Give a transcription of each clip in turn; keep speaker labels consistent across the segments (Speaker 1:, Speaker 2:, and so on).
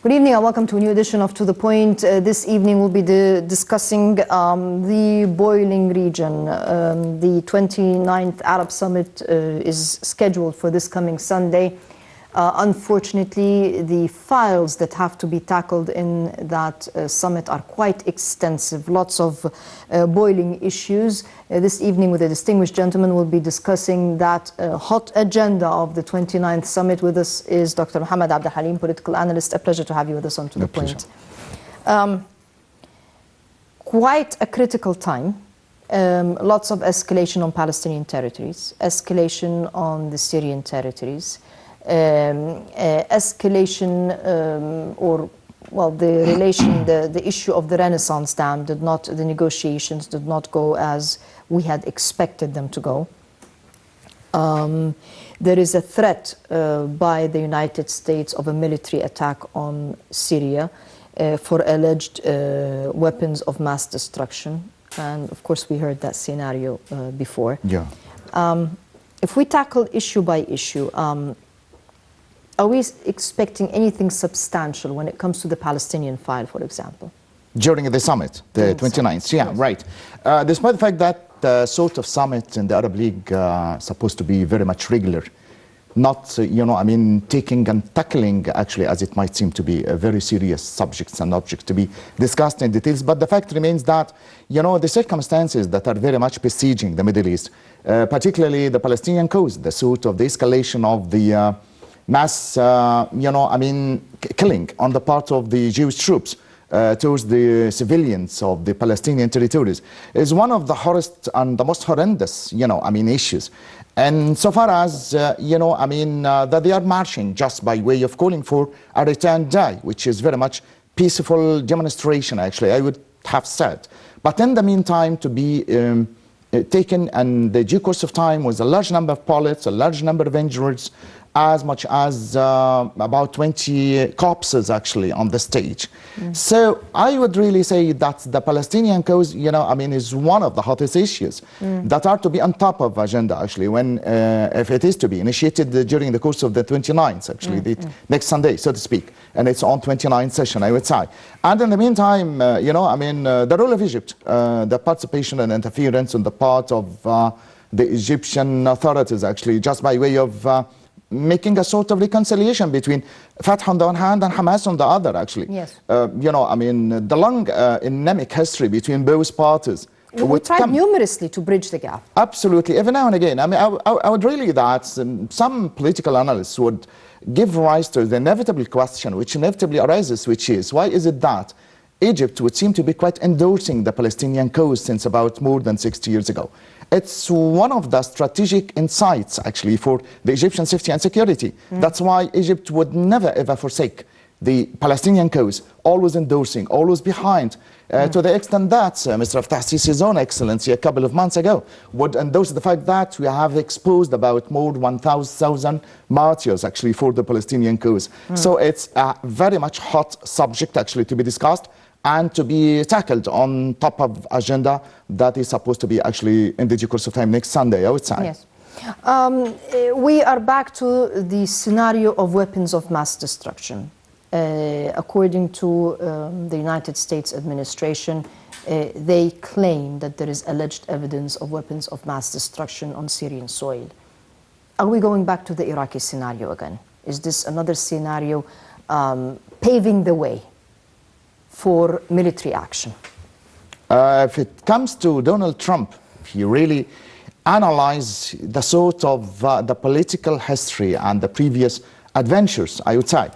Speaker 1: Good evening and welcome to a new edition of To The Point. This evening we'll be discussing the boiling region. The 29th Arab Summit is scheduled for this coming Sunday. Unfortunately, the files that have to be tackled in that summit are quite extensive. Lots of boiling issues. This evening with a distinguished gentleman, we'll be discussing that hot agenda of the 29th summit. With us is Dr. محمد Abdalhalim, political analyst. A pleasure to have you with us on To The Point. Quite a critical time. Lots of escalation on Palestinian territories, escalation on the Syrian territories. Escalation the issue of the Renaissance Dam the negotiations did not go as we had expected them to go. There is a threat by the United States of a military attack on Syria for alleged weapons of mass destruction. And of course we heard that scenario before.
Speaker 2: Yeah.
Speaker 1: If we tackle issue by issue, are we expecting anything substantial when it comes to the Palestinian file, for example?
Speaker 2: During the summit, the 29th, yeah, yes. Right. Despite the fact that the sort of summit in the Arab League supposed to be very much regular, not, taking and tackling, actually, as it might seem to be, a very serious subjects and objects to be discussed in details. But the fact remains that, the circumstances that are very much besieging the Middle East, particularly the Palestinian cause, the sort of the escalation of the mass, killing on the part of the Jewish troops towards the civilians of the Palestinian territories is one of the hardest and the most horrendous, issues. And so far as, that they are marching just by way of calling for a return day, which is very much peaceful demonstration, actually, I would have said. But in the meantime, to be taken in the due course of time with a large number of bullets, a large number of injuries, as much as about 20 corpses actually on the stage. So I would really say that the Palestinian cause, is one of the hottest issues that are to be on top of agenda actually when, if it is to be initiated during the course of the 29th actually, the next Sunday, so to speak. And it's on 29th session, I would say. And in the meantime, the role of Egypt, the participation and interference on the part of the Egyptian authorities actually, just by way of making a sort of reconciliation between Fatah on the one hand and Hamas on the other, actually.
Speaker 1: Yes.
Speaker 2: The long endemic history between both parties.
Speaker 1: We tried numerously to bridge the gap.
Speaker 2: Absolutely. Every now and again. I would really that some political analysts would give rise to the inevitable question, which inevitably arises, which is, why is it that Egypt would seem to be quite endorsing the Palestinian cause since about more than 60 years ago? It's one of the strategic insights, actually, for the Egyptian safety and security. That's why Egypt would never, ever forsake the Palestinian cause, always endorsing, always behind, to the extent that Mr. Fattah Sisi's own excellency a couple of months ago would endorse the fact that we have exposed about more than 1,000 martyrs, actually, for the Palestinian cause. So it's a very much hot subject, actually, to be discussed and to be tackled on top of agenda that is supposed to be actually in the due course of time next Sunday, I would say.
Speaker 1: Yes. We are back to the scenario of weapons of mass destruction. According to the United States administration, they claim that there is alleged evidence of weapons of mass destruction on Syrian soil. Are we going back to the Iraqi scenario again? Is this another scenario paving the way for military action?
Speaker 2: If it comes to Donald Trump, if you really analyze the sort of the political history and the previous adventures, I would say,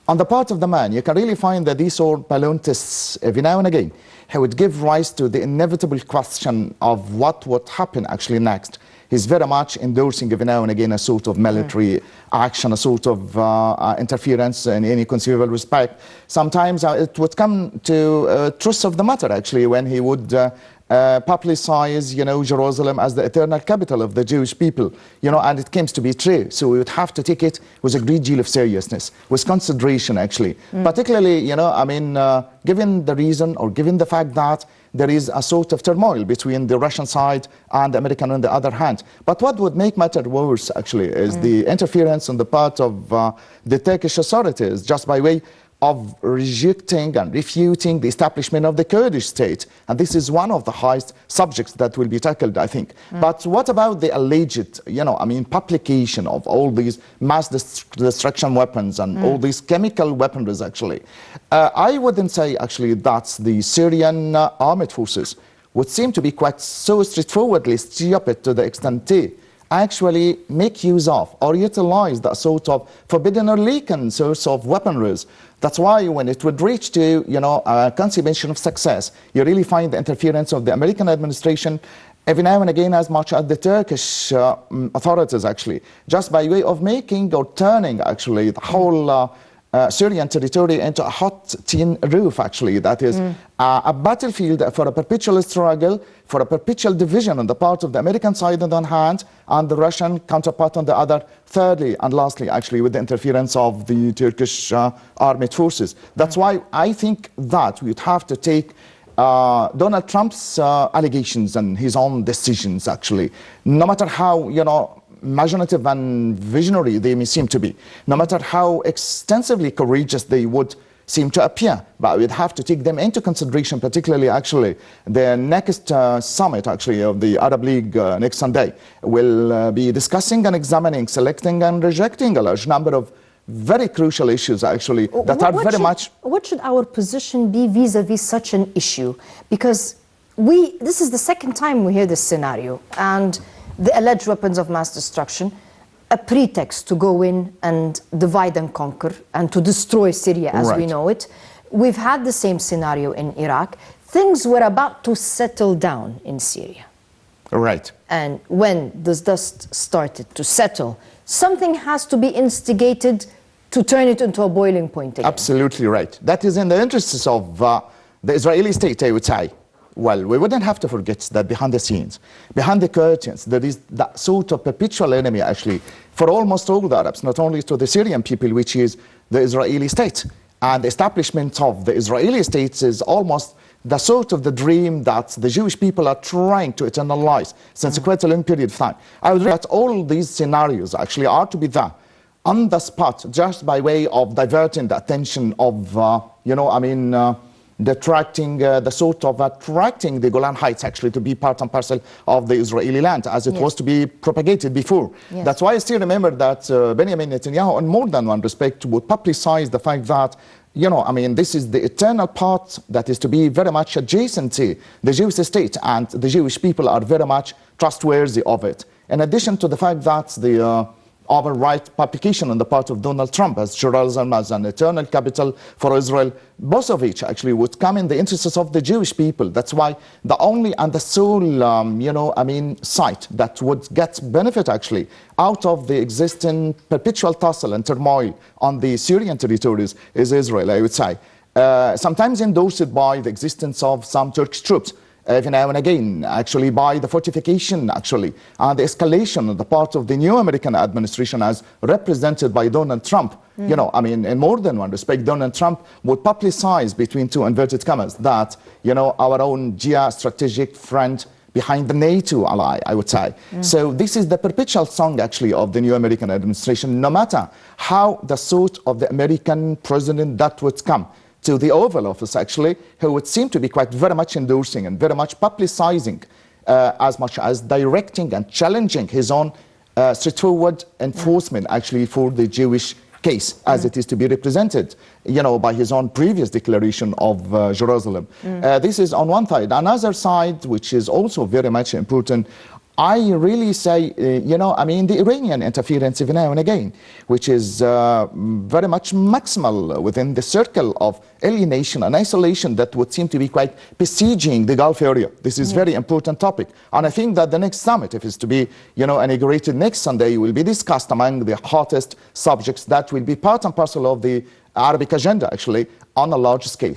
Speaker 2: on the part of the man, you can really find that these are balloon tests every now and again. He would give rise to the inevitable question of what would happen actually next. He's very much endorsing every now and again a sort of military action, a sort of interference in any conceivable respect. Sometimes it would come to truth of the matter, actually, when he would publicize, Jerusalem as the eternal capital of the Jewish people, and it came to be true. So we would have to take it with a great deal of seriousness, with consideration, actually. Particularly, given the reason or given the fact that there is a sort of turmoil between the Russian side and the American on the other hand. But what would make matter worse, actually, is the interference on the part of the Turkish authorities, just by way of rejecting and refuting the establishment of the Kurdish state. And this is one of the highest subjects that will be tackled, I think. But what about the alleged, publication of all these mass destruction weapons and all these chemical weaponries, actually? I wouldn't say, actually, that the Syrian armed forces would seem to be quite so straightforwardly stupid to the extent they actually make use of or utilize that sort of forbidden or leaking source of weaponries. That's why when it would reach to, a consummation of success, you really find the interference of the American administration every now and again, as much as the Turkish authorities, actually, just by way of making or turning, actually, the whole Syrian territory into a hot tin roof, actually. That is a battlefield for a perpetual struggle, for a perpetual division on the part of the American side on the one hand, and the Russian counterpart on the other. Thirdly, and lastly, actually, with the interference of the Turkish armed forces. That's why I think that we'd have to take Donald Trump's allegations and his own decisions, actually, no matter how, imaginative and visionary they may seem to be, no matter how extensively courageous they would seem to appear, but we'd have to take them into consideration, particularly, actually, the next summit, actually, of the Arab League next Sunday will be discussing and examining, selecting and rejecting a large number of very crucial issues, actually, that are very much...
Speaker 1: What should our position be vis-a-vis such an issue? Because this is the second time we hear this scenario, and the alleged weapons of mass destruction, a pretext to go in and divide and conquer and to destroy Syria as we know it. We've had the same scenario in Iraq. Things were about to settle down in Syria.
Speaker 2: Right.
Speaker 1: And when the dust started to settle, something has to be instigated to turn it into a boiling point again.
Speaker 2: Absolutely right. That is in the interests of the Israeli state, I would say. Well, we wouldn't have to forget that behind the scenes, behind the curtains, there is that sort of perpetual enemy, actually, for almost all the Arabs, not only to the Syrian people, which is the Israeli state. And the establishment of the Israeli state is almost the sort of the dream that the Jewish people are trying to eternalize since quite a long period of time. I would read that all these scenarios actually are to be there on the spot, just by way of diverting the attention of, attracting the Golan Heights, actually, to be part and parcel of the Israeli land, as it was to be propagated before. Yes. That's why I still remember that Benjamin Netanyahu, in more than one respect, would publicize the fact that, this is the eternal part that is to be very much adjacent to the Jewish state, and the Jewish people are very much trustworthy of it. In addition to the fact that the outright publication on the part of Donald Trump as Jerusalem as an eternal capital for Israel, both of which actually would come in the interests of the Jewish people. That's why the only and the sole, site that would get benefit actually out of the existing perpetual tussle and turmoil on the Syrian territories is Israel, I would say. Sometimes endorsed by the existence of some Turkish troops, every now and again, actually, by the fortification, actually, and the escalation on the part of the new American administration as represented by Donald Trump. In more than one respect, Donald Trump would publicize, between two inverted commas, that, our own geostrategic friend behind the NATO ally, I would say. So this is the perpetual song, actually, of the new American administration, no matter how the sort of the American president that would come to the Oval Office, actually, who would seem to be quite very much endorsing and very much publicizing, as much as directing and challenging his own straightforward enforcement, actually, for the Jewish case, as it is to be represented, by his own previous declaration of Jerusalem. This is on one side. Another side, which is also very much important, I really say, the Iranian interference every now and again, which is very much maximal within the circle of alienation and isolation that would seem to be quite besieging the Gulf area. This is a very important topic. And I think that the next summit, if it's to be, inaugurated next Sunday, will be discussed among the hottest subjects that will be part and parcel of the Arabic agenda, actually, on a large scale.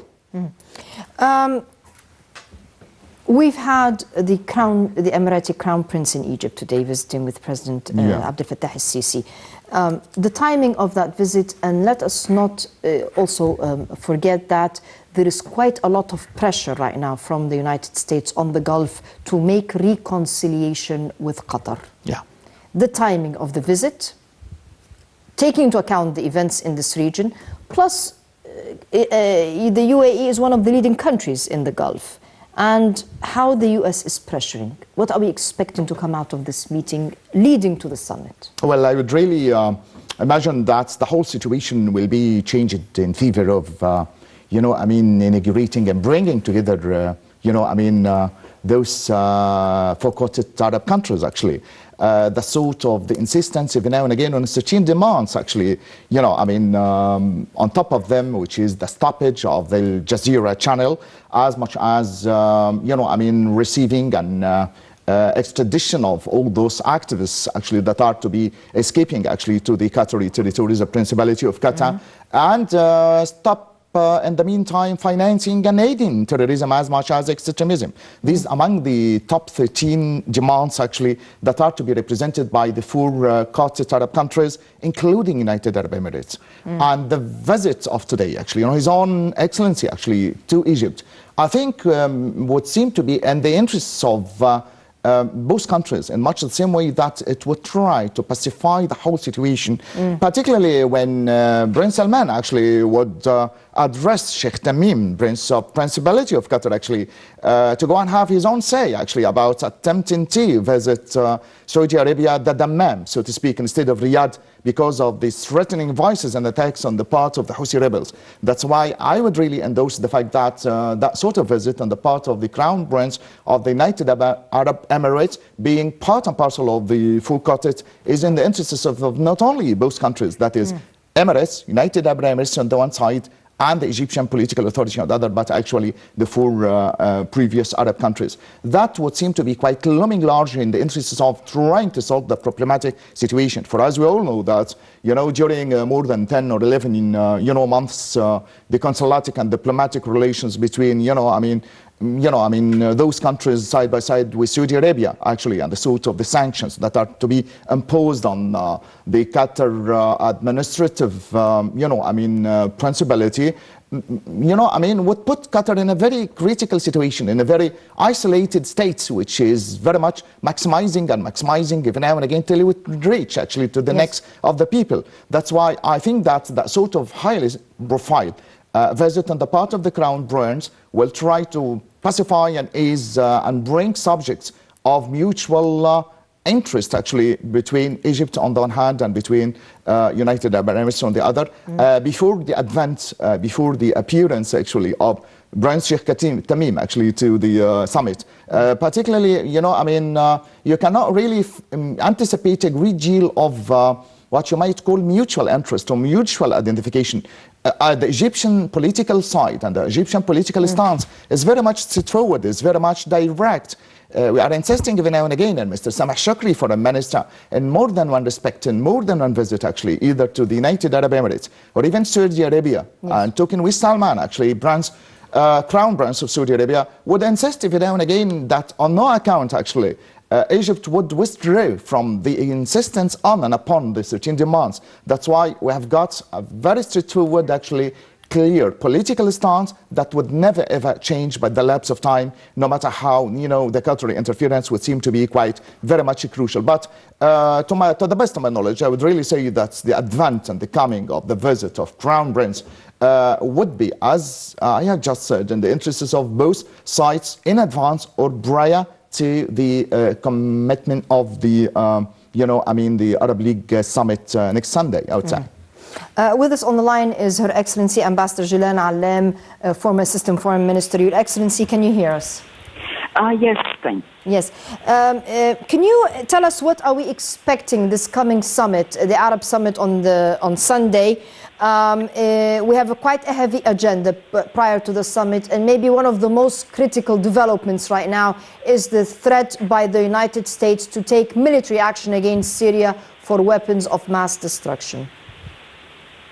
Speaker 1: We've had the Emirati Crown Prince in Egypt today visiting with President Abdel Fattah al-Sisi. The timing of that visit, and let us not also forget that there is quite a lot of pressure right now from the United States on the Gulf to make reconciliation with Qatar. The timing of the visit, taking into account the events in this region, plus the UAE is one of the leading countries in the Gulf, and how the US is pressuring. What are we expecting to come out of this meeting leading to the summit?
Speaker 2: Well, I would really imagine that the whole situation will be changed in favor of, inaugurating and bringing together, those four-quartet Arab countries, actually. The sort of the insistence every now and again on certain demands, actually, on top of them, which is the stoppage of the Al Jazeera channel, as much as, receiving an extradition of all those activists, actually, that are to be escaping, actually, to the Qatari territories, the Principality of Qatar, and stop in the meantime, financing and aiding terrorism as much as extremism. These among the top 13 demands, actually, that are to be represented by the four Quartet Arab countries, including United Arab Emirates. And the visit of today, actually, His Own Excellency, actually, to Egypt, I think would seem to be in the interests of both countries in much the same way that it would try to pacify the whole situation, particularly when Prince Salman actually would address Sheikh Tamim, Principality of Qatar, actually, to go and have his own say, actually, about attempting to visit Saudi Arabia, the Dammam, so to speak, instead of Riyadh, because of these threatening voices and attacks on the part of the Houthi rebels. That's why I would really endorse the fact that that sort of visit on the part of the Crown Prince of the United Arab Emirates, being part and parcel of the full quartet, is in the interests of not only both countries, that is Emirates, United Arab Emirates on the one side, and the Egyptian political authority on the other, but actually the four previous Arab countries. That would seem to be quite looming large in the interests of trying to solve the problematic situation. For us, we all know that, during more than 10 or 11, months, the consulatic and diplomatic relations between, those countries side by side with Saudi Arabia, actually, and the sort of the sanctions that are to be imposed on the Qatar administrative, principality, would put Qatar in a very critical situation, in a very isolated state, which is very much maximizing every now and again till it would reach, actually, to the necks of the people. That's why I think that that sort of highly profile visit on the part of the Crown Prince will try to pacify and ease and bring subjects of mutual interest, actually, between Egypt on the one hand and between United Arab Emirates on the other, before the advent, before the appearance, actually, of Prince Sheikh Tamim, actually, to the summit. Particularly, you cannot really anticipate a great deal of what you might call mutual interest or mutual identification. The Egyptian political side and the Egyptian political stance is very much straightforward, is very much direct. We are insisting every now and again, and Mr. Sameh Shukri, Foreign Minister, in more than one respect, in more than one visit, actually, either to the United Arab Emirates or even Saudi Arabia, and talking with Salman, actually, Crown Prince of Saudi Arabia, would insist every now and again that on no account, actually, Egypt would withdraw from the insistence on and upon the certain demands. That's why we have got a very straightforward, actually, clear political stance that would never ever change by the lapse of time, no matter how, the Qatari interference would seem to be quite very much crucial. But to the best of my knowledge, I would really say that the advent and the coming of the visit of Crown Prince would be, as I have just said, in the interests of both sides in advance or prior to the commitment of the, the Arab League summit next Sunday outside.
Speaker 1: With us on the line is Her Excellency Ambassador Jilan Alam, former Assistant Foreign Minister. Your Excellency, can you hear us?
Speaker 3: Yes, thanks.
Speaker 1: Yes. Can you tell us what are we expecting this coming summit, the Arab summit on Sunday? We have quite a heavy agenda prior to the summit, and maybe one of the most critical developments right now is the threat by the United States to take military action against Syria for weapons of mass destruction.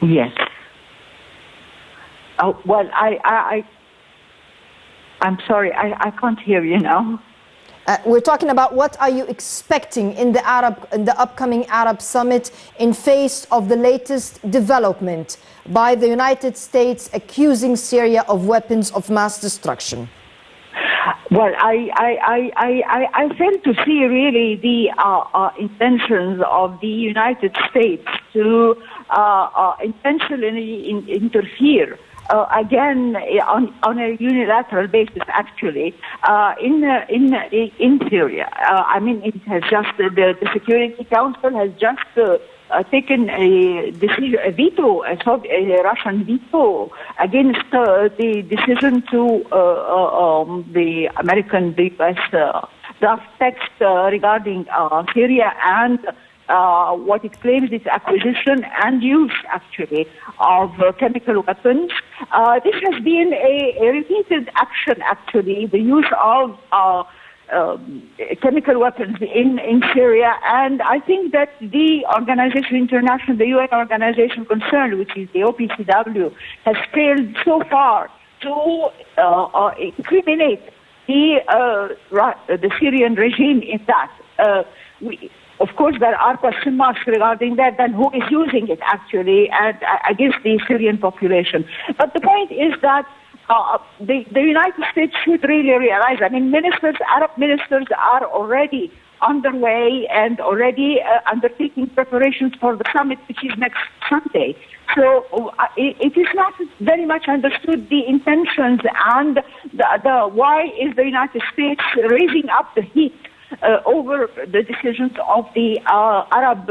Speaker 3: Yes. Well, I'm sorry, I can't hear you now.
Speaker 1: We're talking about what are you expecting in the upcoming Arab summit in face of the latest development by the United States accusing Syria of weapons of mass destruction?
Speaker 3: Well, I fail to see really the intentions of the United States to intentionally interfere again on a unilateral basis, actually, in Syria. I mean, it has just the Security Council has just taken a decision, a Russian veto against the decision to the American U.S. draft text regarding Syria and what it claims is acquisition and use, actually, of chemical weapons. This has been a repeated action, actually, the use of chemical weapons in Syria, and I think that the UN organization concerned, which is the OPCW, has failed so far to incriminate the Syrian regime in that. Of course, there are question marks regarding that, and who is using it, actually, against the Syrian population. But the point is that the United States should really realize, I mean, Arab ministers are already underway and already undertaking preparations for the summit, which is next Sunday. So it is not very much understood the intentions and the why is the United States raising up the heat over the decisions of the Arab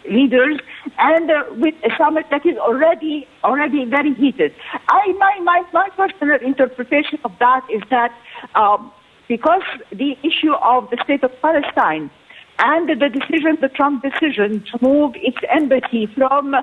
Speaker 3: leaders, and with a summit that is already very heated. My personal interpretation of that is that because the issue of the state of Palestine and the Trump decision to move its embassy from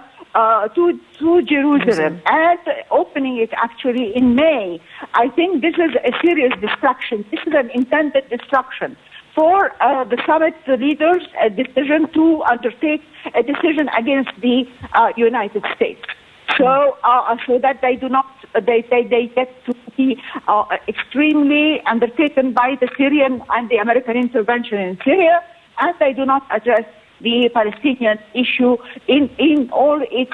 Speaker 3: to Jerusalem and opening it actually in May, I think this is a serious distraction. This is an intended distraction for the summit leaders, a decision to undertake a decision against the United States. So that they do not, they get to be extremely undertaken by the Syrian and the American intervention in Syria, and they do not address the Palestinian issue in all its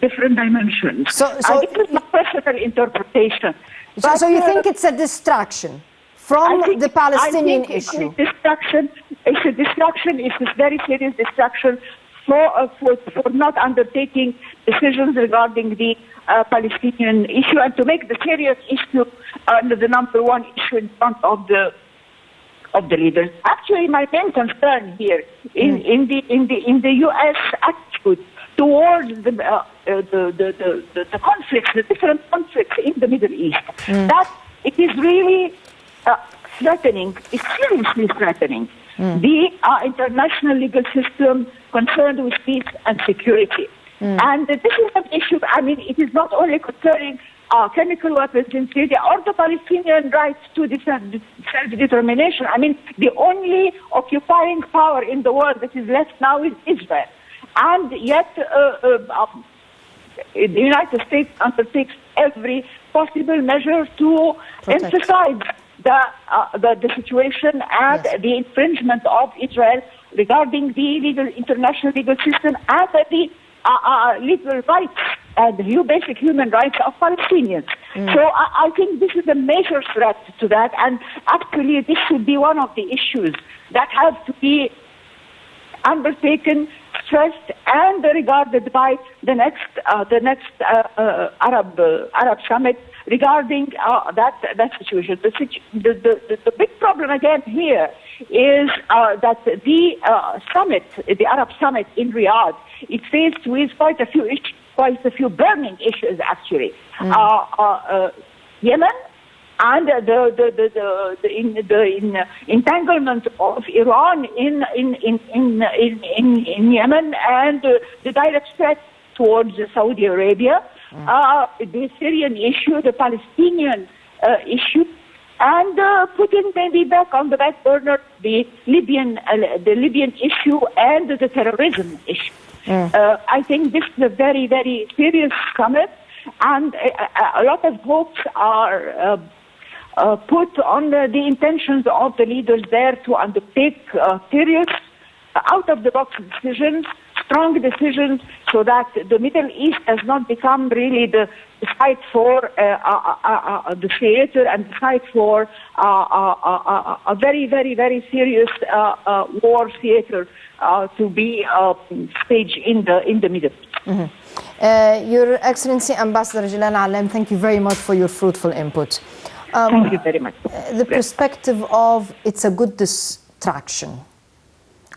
Speaker 3: different dimensions. So this is my personal interpretation.
Speaker 1: So you think it's a distraction from the Palestinian issue?
Speaker 3: It's a distraction. It's a very serious distraction for not undertaking decisions regarding the Palestinian issue, and to make the serious issue the number one issue in front of the leaders. Actually, my main concern here in the U.S. attitude towards the conflicts, the different conflicts in the Middle East, that it is really threatening. It's seriously threatening the international legal system concerned with peace and security. And this is an issue. I mean, it is not only concerning chemical weapons in Syria or the Palestinian rights to self-determination. I mean, the only occupying power in the world that is left now is Israel. And yet, the United States undertakes every possible measure to emphasize the situation and the infringement of Israel regarding the international legal system and the legal rights and the basic human rights of Palestinians. So I think this is a major threat to that, and actually this should be one of the issues that have to be undertaken, stressed, and regarded by the next Arab summit regarding that situation. The big problem again here is that the Arab summit in Riyadh, is faced with quite a few burning issues actually. Yemen and the entanglement of Iran in Yemen, and the direct threat towards Saudi Arabia, the Syrian issue, the Palestinian issue, and putting maybe back on the back burner the Libyan issue and the terrorism issue. I think this is a very, very serious summit, and a lot of hopes are put on the intentions of the leaders there to undertake serious, out-of-the-box decisions, strong decisions, so that the Middle East does not become really the site for the theater and the site for a very, very, very serious war theater to be staged in the Middle East.
Speaker 1: Your Excellency Ambassador Jilan Alem, thank you very much for your fruitful input.
Speaker 3: Thank you very much.
Speaker 1: The perspective of it's a good distraction.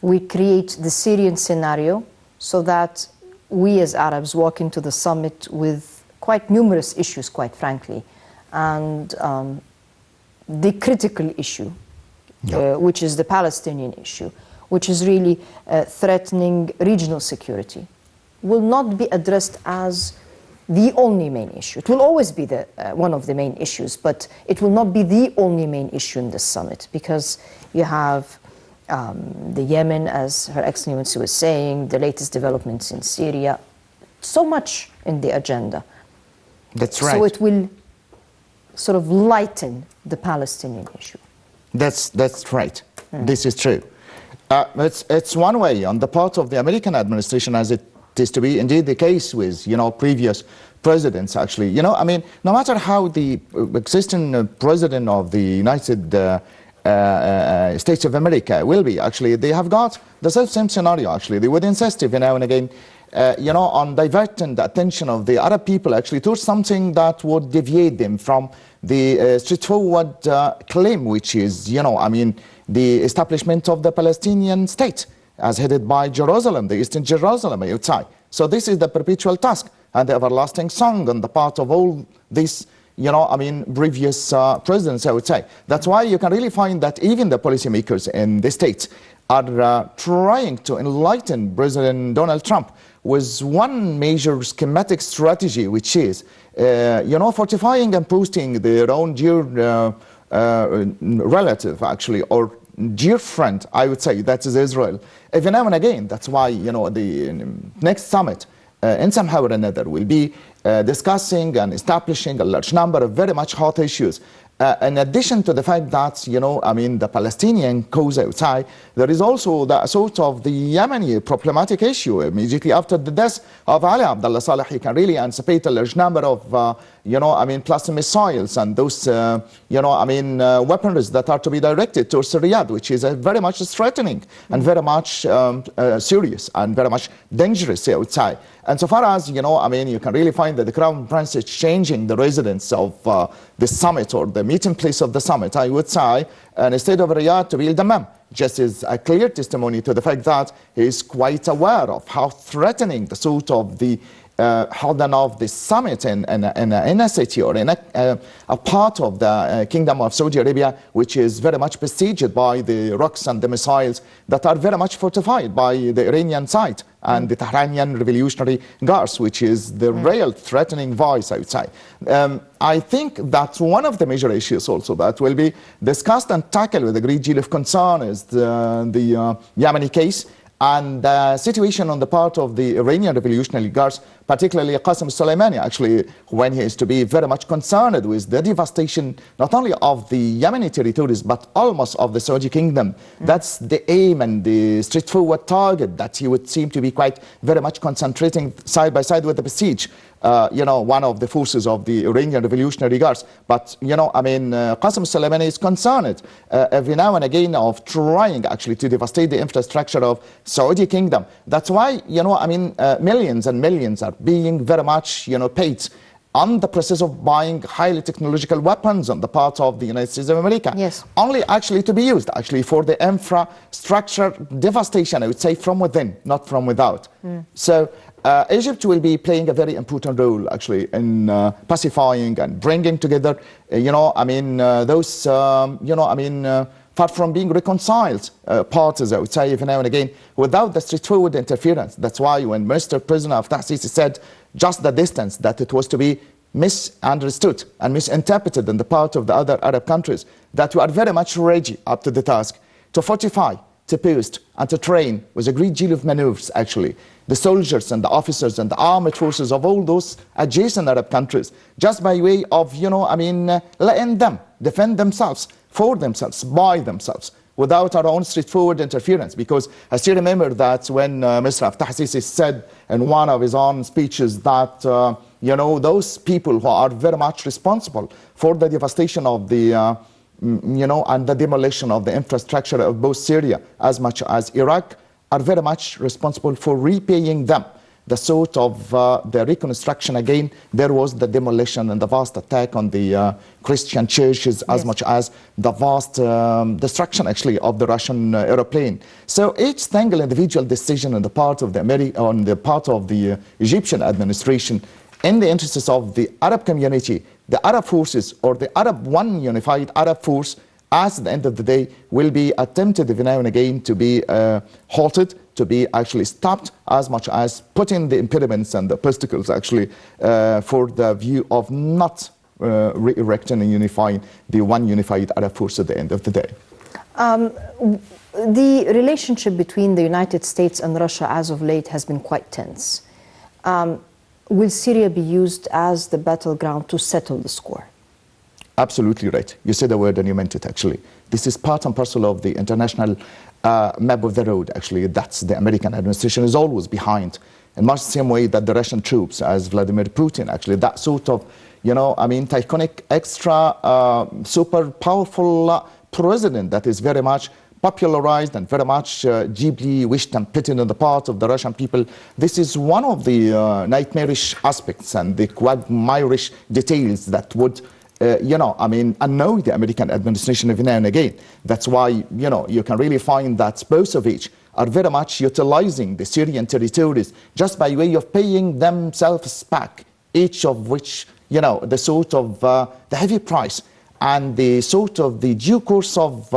Speaker 1: We create the Syrian scenario so that we as Arabs walk into the summit with quite numerous issues, quite frankly. And the critical issue, which is the Palestinian issue, which is really threatening regional security, will not be addressed as the only main issue. It will always be one of the main issues, but it will not be the only main issue in this summit, because you have the Yemen, as Her Excellency was saying, the latest developments in Syria, so much in the agenda.
Speaker 2: That's right.
Speaker 1: So it will sort of lighten the Palestinian issue.
Speaker 2: That's right. This is true. It's one way on the part of the American administration, as it is to be indeed the case with, previous presidents, actually. I mean, no matter how the existing president of the United States of America will be, actually, they have got the same scenario, actually. They would insist every now and again, on diverting the attention of the Arab people, actually, towards something that would deviate them from the straightforward claim, which is, the establishment of the Palestinian state, as headed by Jerusalem, the Eastern Jerusalem, I would say. So this is the perpetual task and the everlasting song on the part of all these, previous presidents, I would say. That's why you can really find that even the policymakers in the states are trying to enlighten President Donald Trump with one major schematic strategy, which is, fortifying and boosting their own dear relative, actually, or dear friend, I would say, that is Israel. Every now and again, that's why, the next summit, in somehow or another, will be discussing and establishing a large number of very much hot issues. In addition to the fact that, the Palestinian cause outside, there is also the sort of the Yemeni problematic issue. Immediately after the death of Ali Abdullah Saleh, you can really anticipate a large number of, cluster missiles and those, weaponries that are to be directed towards Riyadh, which is very much threatening and very much serious and very much dangerous outside. And so far as, you can really find that the Crown Prince is changing the residence of the summit or the meeting place of the summit, I would say, instead of Riyadh to be El Dammam, just as a clear testimony to the fact that he is quite aware of how threatening the sort of the holding of the summit in a city or in a part of the Kingdom of Saudi Arabia, which is very much besieged by the rockets and the missiles that are very much fortified by the Iranian side and the Tehranian Revolutionary Guards, which is the real threatening voice outside. I think that's one of the major issues also that will be discussed and tackled with a great deal of concern is the Yemeni case and the situation on the part of the Iranian Revolutionary Guards, particularly Qasem Soleimani, actually, when he is to be very much concerned with the devastation not only of the Yemeni territories, but almost of the Saudi kingdom. That's the aim and the straightforward target that he would seem to be quite very much concentrating side by side with the besiege, one of the forces of the Iranian Revolutionary Guards. But, Qasem Soleimani is concerned every now and again of trying actually to devastate the infrastructure of Saudi kingdom. That's why, millions and millions are being very much, paid on the process of buying highly technological weapons on the part of the United States of America.
Speaker 1: Yes.
Speaker 2: Only actually to be used actually for the infrastructure devastation, I would say, from within, not from without. So Egypt will be playing a very important role actually in pacifying and bringing together, those, far from being reconciled parties, I would say, every now and again, without the straightforward interference. That's why when Mr. President Fattah al-Sisi said just the distance, that it was to be misunderstood and misinterpreted on the part of the other Arab countries, that we are very much ready up to the task to fortify, to boost, and to train with a great deal of maneuvers, actually, the soldiers and the officers and the armed forces of all those adjacent Arab countries, just by way of, letting them defend themselves, for themselves, by themselves, without our own straightforward interference. Because I still remember that when Mr. Fattah al-Sisi said in one of his own speeches that, those people who are very much responsible for the devastation of the, and the demolition of the infrastructure of both Syria as much as Iraq, are very much responsible for repaying them. the sort of the reconstruction again, there was the demolition and the vast attack on the Christian churches, as much as the vast destruction actually of the Russian aeroplane. So each single individual decision on the part of the Egyptian administration, in the interests of the Arab community, the Arab forces, or the one unified Arab force, at the end of the day, will be attempted every now and again to be halted, to be actually stopped, as much as putting the impediments and the obstacles actually for the view of not re-erecting and unifying the one unified Arab force at the end of the day.
Speaker 1: The relationship between the United States and Russia as of late has been quite tense. Will Syria be used as the battleground to settle the score?
Speaker 2: Absolutely right. You said the word and you meant it, actually. This is part and parcel of the international map of the road, actually. That's the American administration is always behind. In much the same way that the Russian troops, as Vladimir Putin, actually, that sort of, titanic, extra, super powerful president that is very much popularized and very much deeply wished and pitied on the part of the Russian people. This is one of the nightmarish aspects and the quagmirish details that would annoy the American administration every now and again. That's why, you can really find that both of each are very much utilizing the Syrian territories just by way of paying themselves back, each of which, the sort of the heavy price and the sort of the due course of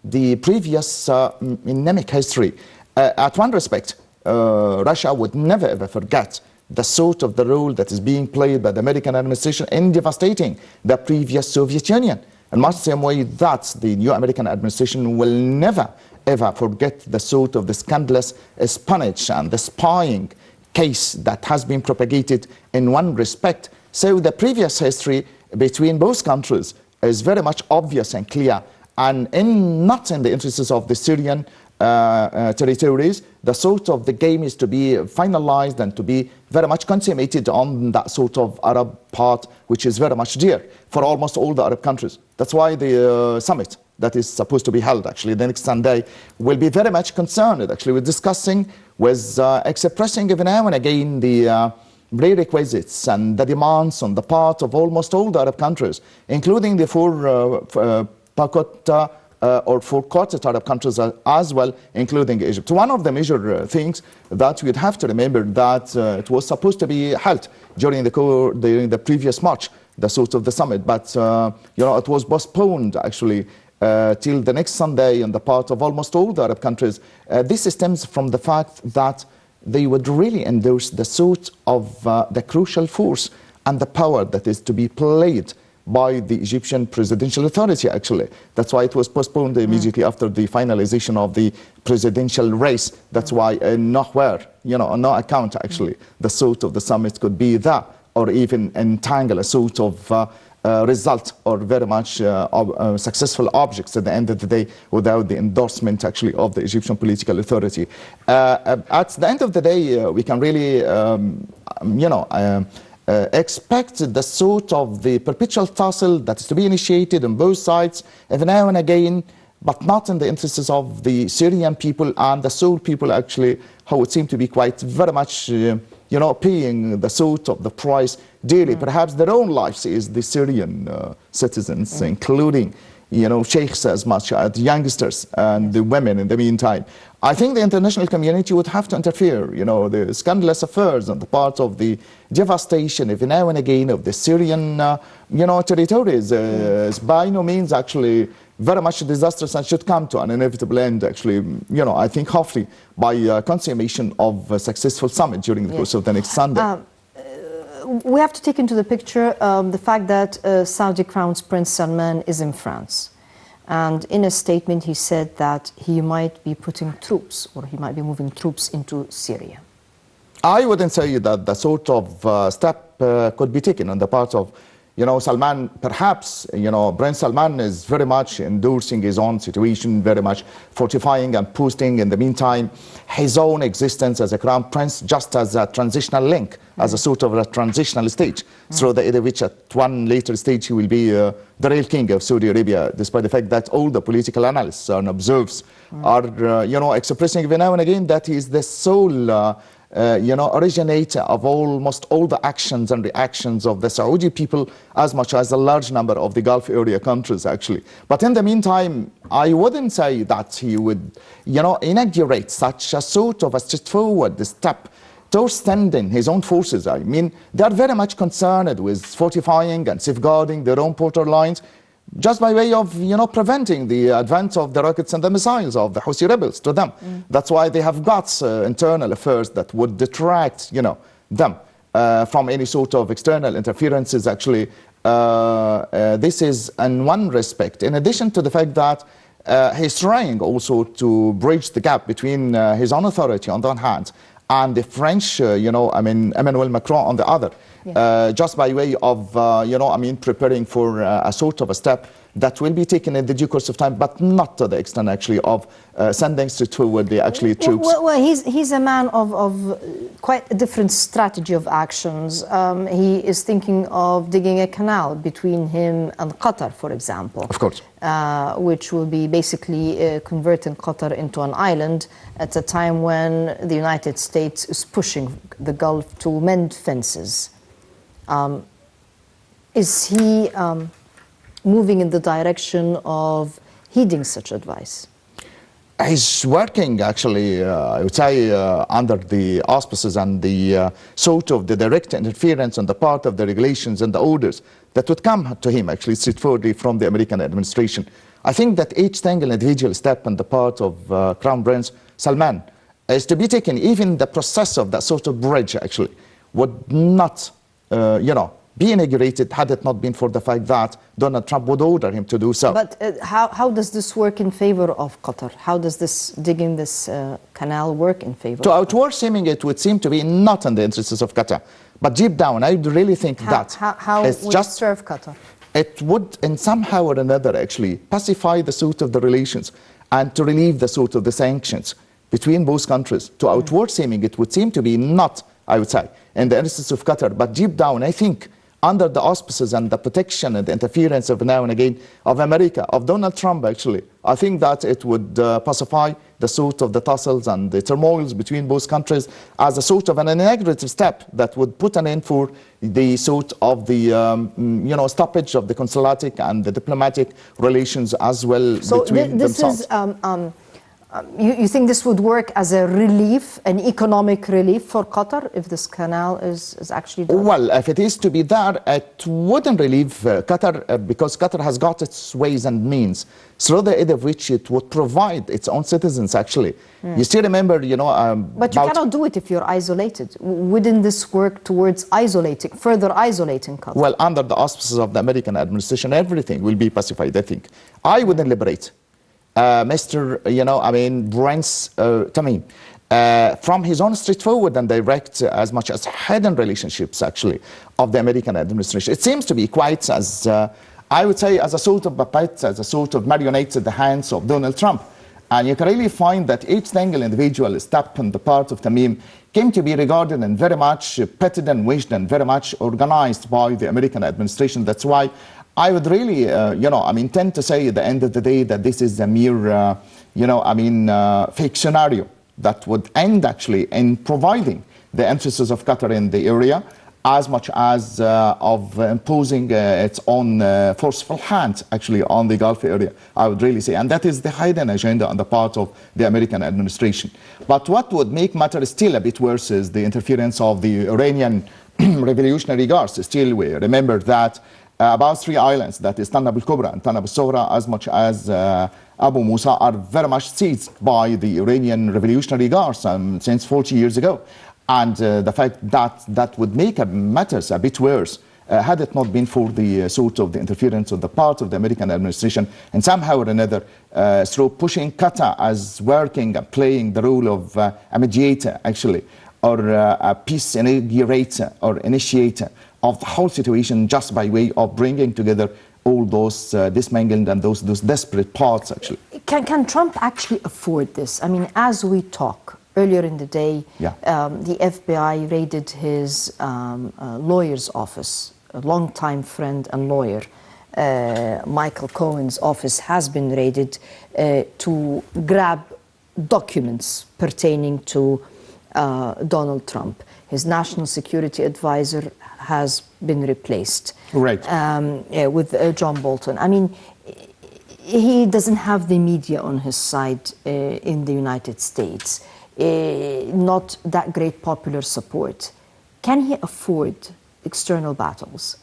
Speaker 2: the previous anemic history. At one respect, Russia would never ever forget the sort of the role that is being played by the American administration in devastating the previous Soviet Union. In much the same way that the new American administration will never ever forget the sort of the scandalous espionage and the spying case that has been propagated in one respect. So the previous history between both countries is very much obvious and clear, and not in the interests of the Syrian territories. The sort of the game is to be finalized and to be very much consummated on that sort of Arab part, which is very dear for almost all the Arab countries. That's why the summit that is supposed to be held actually the next Sunday will be very much concerned actually with discussing, with expressing even now and again the prerequisites and the demands on the part of almost all the Arab countries, including the four quartet Arab countries as well, including Egypt. One of the major things that we'd have to remember that it was supposed to be held during the previous March, the sort of the summit, but it was postponed actually till the next Sunday on the part of almost all the Arab countries. This stems from the fact that they would really endorse the sort of the crucial force and the power that is to be played by the Egyptian presidential authority, actually. That's why it was postponed immediately after the finalization of the presidential race. That's why nowhere, on no account, actually, the sort of the summit could be that, or even entangle a sort of result or very much successful objects at the end of the day without the endorsement, actually, of the Egyptian political authority. At the end of the day, we can really, expect the sort of the perpetual tussle that is to be initiated on both sides every now and again, but not in the interests of the Syrian people and the Soul people, actually, who would seem to be quite very much, paying the sort of the price daily. Perhaps their own lives is the Syrian citizens, including, sheikhs as much as youngsters and the women in the meantime. I think the international community would have to interfere, the scandalous affairs on the part of the devastation every now and again of the Syrian, territories is by no means actually very much disastrous and should come to an inevitable end, actually, I think hopefully by consummation of a successful summit during the course of the next Sunday.
Speaker 1: We have to take into the picture the fact that Saudi Crown Prince Salman is in France. And in a statement, he said that he might be putting troops, or he might be moving troops into Syria.
Speaker 2: I wouldn't say that the sort of step could be taken on the part of, Salman. Perhaps, Prince Salman is very much endorsing his own situation, very much fortifying and boosting, in the meantime, his own existence as a crown prince, just as a transitional link, as a sort of a transitional stage, through which at one later stage he will be the real king of Saudi Arabia, despite the fact that all the political analysts and observers are, expressing every now and again that he is the sole originator of almost all the actions and reactions of the Saudi people, as much as a large number of the Gulf area countries, actually. But in the meantime, I wouldn't say that he would, inaugurate such a sort of a straightforward step towards sending his own forces. I mean, they are very much concerned with fortifying and safeguarding their own border lines, just by way of, preventing the advance of the rockets and the missiles of the Houthi rebels to them. That's why they have got internal affairs that would detract, them from any sort of external interferences, actually. This is in one respect, in addition to the fact that he's trying also to bridge the gap between his own authority on the one hand and the French, Emmanuel Macron on the other. Yeah. Just by way of, preparing for a sort of a step that will be taken in the due course of time, but not to the extent, actually, of sending straightforward the troops.
Speaker 1: Well, he's a man of quite a different strategy of actions. He is thinking of digging a canal between him and Qatar, for example.
Speaker 2: Of course.
Speaker 1: Which will be basically converting Qatar into an island at a time when the United States is pushing the Gulf to mend fences. Is he moving in the direction of heeding such advice?
Speaker 2: He's working, actually, I would say, under the auspices and the sort of the direct interference on the part of the regulations and the orders that would come to him, actually, straightforwardly from the American administration. I think that each single individual step on the part of Crown Prince Salman is to be taken. Even the process of that sort of bridge, actually, would not, be inaugurated had it not been for the fact that Donald Trump would order him to do so.
Speaker 1: But how does this work in favor of Qatar? How does this digging this canal work in favor?
Speaker 2: To outward seeming, it would seem to be not in the interests of Qatar. But deep down, I would really think
Speaker 1: how would it serve Qatar?
Speaker 2: It would, in somehow or another, actually, pacify the sort of the relations and to relieve the sort of the sanctions between both countries. To outward seeming, it would seem to be not, I would say, in the interests of Qatar. But deep down, I think, under the auspices and the protection and the interference of now and again of America, of Donald Trump, actually, I think that it would pacify the sort of the tussles and the turmoils between both countries as a sort of an integrative step that would put an end for the sort of the, stoppage of the consulatic and the diplomatic relations as well between themselves.
Speaker 1: You think this would work as a relief, an economic relief for Qatar if this canal is actually done?
Speaker 2: Well, if it is to be there, it wouldn't relieve Qatar because Qatar has got its ways and means through the aid of which it would provide its own citizens, actually. You still remember,
Speaker 1: But you cannot do it if you're isolated. Wouldn't this work towards further isolating Qatar?
Speaker 2: Well, under the auspices of the American administration, everything will be pacified, I think. I wouldn't liberate Mr. Prince Tamim from his own straightforward and direct, as much as hidden relationships, actually, of the American administration. It seems to be quite as, I would say, as a sort of puppet, as a sort of marionette at the hands of Donald Trump. And you can really find that each single individual step on the part of Tamim came to be regarded and very much petted and wished and very much organized by the American administration. That's why I would really, tend to say at the end of the day that this is a mere, fake scenario that would end actually in providing the interests of Qatar in the area as much as of imposing its own forceful hand actually on the Gulf area, I would really say. And that is the hidden agenda on the part of the American administration. But what would make matters still a bit worse is the interference of the Iranian Revolutionary Guards. Still, we remember that about 3 islands, that is Tanab al-Kubra and Tanab al-Sughra, as much as Abu Musa, are very much seized by the Iranian Revolutionary Guards since 40 years ago. And the fact that that would make matters a bit worse had it not been for the sort of the interference on the part of the American administration and somehow or another through pushing Qatar as working and playing the role of a mediator, actually, or a peace inaugurator or initiator of the whole situation, just by way of bringing together all those dismangled and those desperate parts, actually.
Speaker 1: Can Trump actually afford this? I mean, as we talk, earlier in the day, the FBI raided his lawyer's office, a longtime friend and lawyer. Michael Cohen's office has been raided to grab documents pertaining to Donald Trump. His national security advisor has been replaced
Speaker 2: Right.
Speaker 1: With John Bolton. I mean, he doesn't have the media on his side in the United States. Not that great popular support. Can he afford external battles?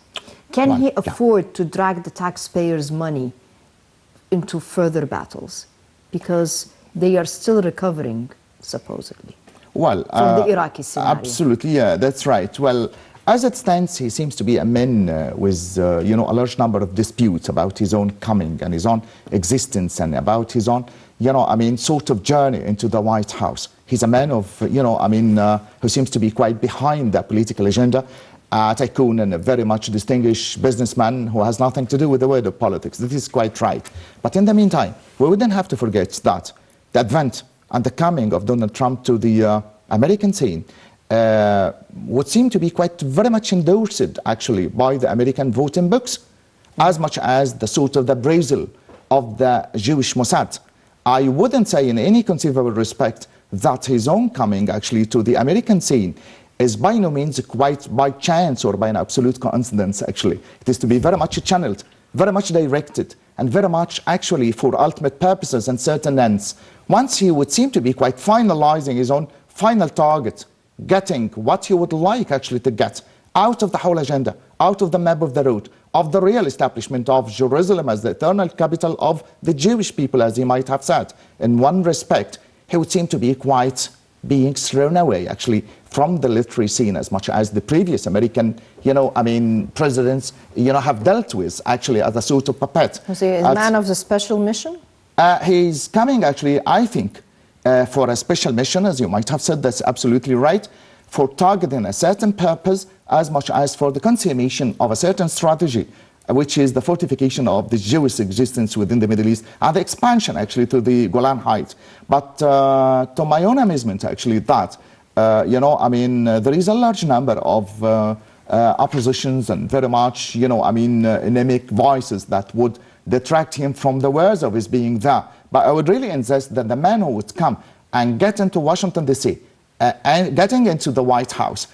Speaker 1: Can he afford to drag the taxpayers' money into further battles? Because they are still recovering, supposedly,
Speaker 2: well,
Speaker 1: from the Iraqi scenario.
Speaker 2: Absolutely, yeah, that's right. Well, as it stands, he seems to be a man with, you know, a large number of disputes about his own coming and his own existence and about his own, you know, I mean, sort of journey into the White House. He's a man of, you know, I mean, who seems to be quite behind the political agenda, tycoon and a very much distinguished businessman who has nothing to do with the world of politics. That is quite right. But in the meantime, we wouldn't have to forget that the advent and the coming of Donald Trump to the American scene would seem to be quite very much endorsed, actually, by the American voting books, as much as the sort of the appraisal of the Jewish Mossad. I wouldn't say in any conceivable respect that his own coming, actually, to the American scene is by no means quite by chance or by an absolute coincidence, actually. It is to be very much channeled, very much directed, and very much actually for ultimate purposes and certain ends. Once he would seem to be quite finalizing his own final target, getting what he would like actually to get out of the whole agenda, out of the map of the road, of the real establishment of Jerusalem as the eternal capital of the Jewish people, as he might have said. In one respect, he would seem to be quite being thrown away, actually, from the literary scene as much as the previous American, you know, I mean, presidents, you know, have dealt with, actually, as a sort of puppet.
Speaker 1: Is he a man of the special mission?
Speaker 2: He's coming, actually, I think, for a special mission, as you might have said, that's absolutely right, for targeting a certain purpose as much as for the consummation of a certain strategy, which is the fortification of the Jewish existence within the Middle East and the expansion, actually, to the Golan Heights. But to my own amazement, actually, that, you know, I mean, there is a large number of oppositions and very much, you know, I mean, anemic voices that would detract him from the words of his being there. But I would really insist that the man who would come and get into Washington, D.C., and getting into the White House,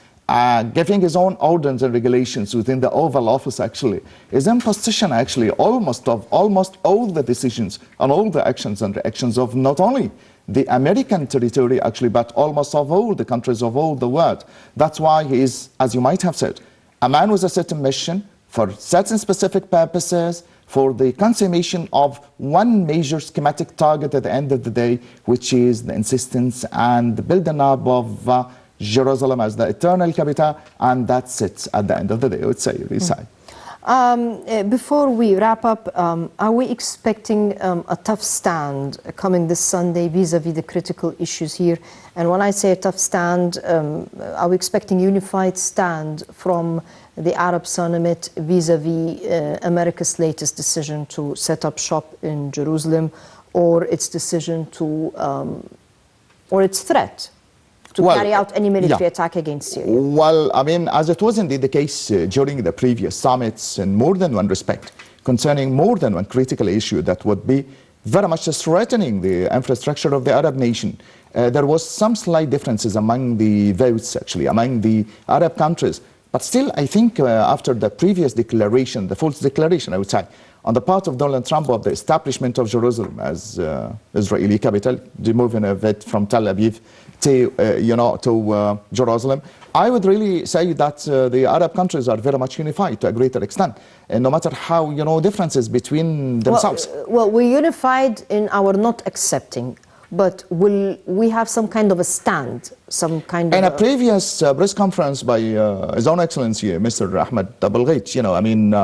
Speaker 2: giving his own orders and regulations within the Oval Office, actually, is in position, actually, almost all the decisions and all the actions and reactions of not only the American territory, actually, but almost of all the countries of all the world. That's why he is, as you might have said, a man with a certain mission for certain specific purposes, for the consummation of one major schematic target at the end of the day, which is the insistence and the building up of Jerusalem as the eternal capital, and that's it at the end of the day, I would say, Risa.
Speaker 1: Before we wrap up, are we expecting a tough stand coming this Sunday vis-a-vis the critical issues here? And when I say a tough stand, are we expecting unified stand from the Arab Summit vis-a-vis America's latest decision to set up shop in Jerusalem, or its decision to, or its threat to carry out any military attack against Syria?
Speaker 2: Well, I mean, as it was indeed the case during the previous summits in more than one respect, concerning more than one critical issue that would be very much threatening the infrastructure of the Arab nation, there was some slight differences among the votes, actually, among the Arab countries. But still, I think after the previous declaration, the false declaration, I would say, on the part of Donald Trump of the establishment of Jerusalem as Israeli capital, removing of it from Tel Aviv to, you know, to Jerusalem, I would really say that the Arab countries are very much unified to a greater extent, and no matter how, you know, differences between themselves.
Speaker 1: Well, we're unified in our not accepting. But will we have some kind of a stand, some kind of...
Speaker 2: In a previous press conference by His Own Excellency, Mr. Ahmed Abulghait, you know, I mean,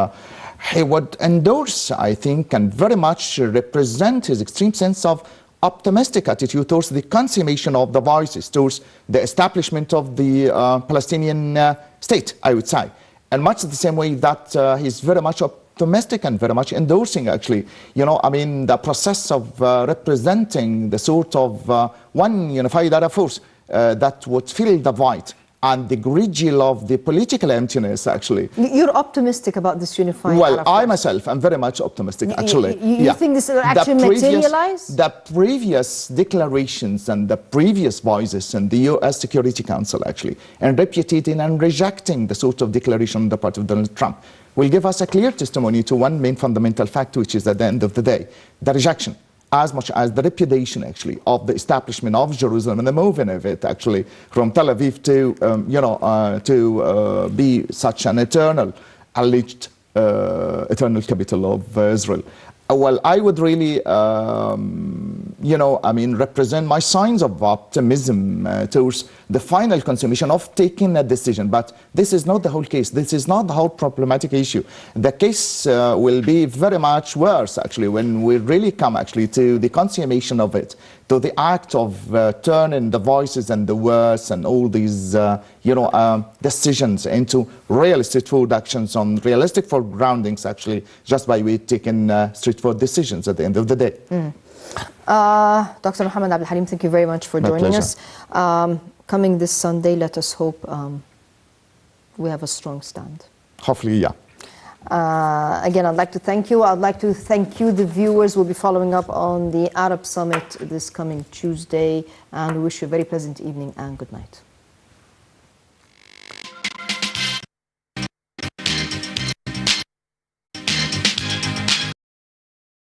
Speaker 2: he would endorse, I think, and very much represent his extreme sense of optimistic attitude towards the consummation of the voices, towards the establishment of the Palestinian state, I would say. And much the same way that he's very much optimistic and very much endorsing, actually, you know, I mean, the process of representing the sort of one unified Arab force that would fill the void and the great deal of the political emptiness, actually.
Speaker 1: You're optimistic about this unifying
Speaker 2: Well,
Speaker 1: Arab
Speaker 2: I
Speaker 1: force.
Speaker 2: myself am very much optimistic, actually.
Speaker 1: You think this will actually materialize?
Speaker 2: The previous declarations and the previous voices in the U.S. Security Council, actually, and repudiating and rejecting the sort of declaration on the part of Donald Trump, will give us a clear testimony to one main fundamental fact, which is at the end of the day, the rejection, as much as the repudiation, actually, of the establishment of Jerusalem and the moving of it, actually, from Tel Aviv to be such an eternal, alleged eternal capital of Israel. Well, I would really, represent my signs of optimism towards the final consummation of taking a decision. But this is not the whole case. This is not the whole problematic issue. The case will be very much worse, actually, when we really come, actually, to the consummation of it, to the act of turning the voices and the words and all these, decisions into real straightforward actions on realistic foregroundings, actually, just by way taking straightforward decisions at the end of the day.
Speaker 1: Dr. محمد Abdalhalim, thank you very much for joining us. Coming this Sunday, let us hope we have a strong stand.
Speaker 2: Hopefully, yeah.
Speaker 1: Again, I'd like to thank you. I'd like to thank you, the viewers. We'll be following up on the Arab Summit this coming Tuesday, and we wish you a very pleasant evening and good night.